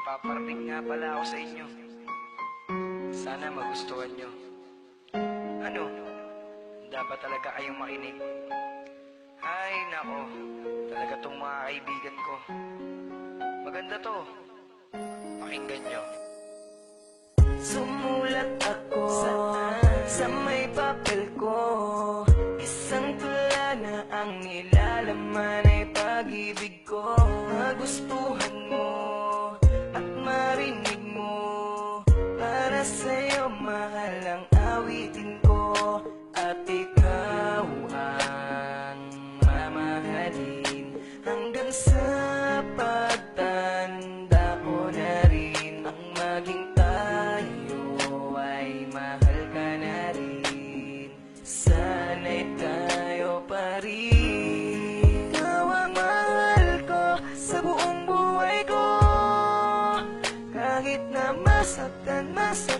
paparating nga pala ako sa inyo. Sana magustuhan nyo. Ano? Dapat talaga kayong makinig. Ay, nako. Talaga tong mga kaibigan ko. Maganda to. Pakinggan nyo. Sumulat ako sa may papel ko. Isang tula na ang nilalaman ay pag-ibig ko. Magustuhan mo at marinig mo. Para sa'yo mahal ang awitin ko. At ikaw ang mamahalin hanggang sa pagtanda ko na rin. Ang maging tayo ay mahal ka na rin. Sana'y tayo pa rin. Ikaw ang mahal ko sa buong buhay ko. Kahit na masaktan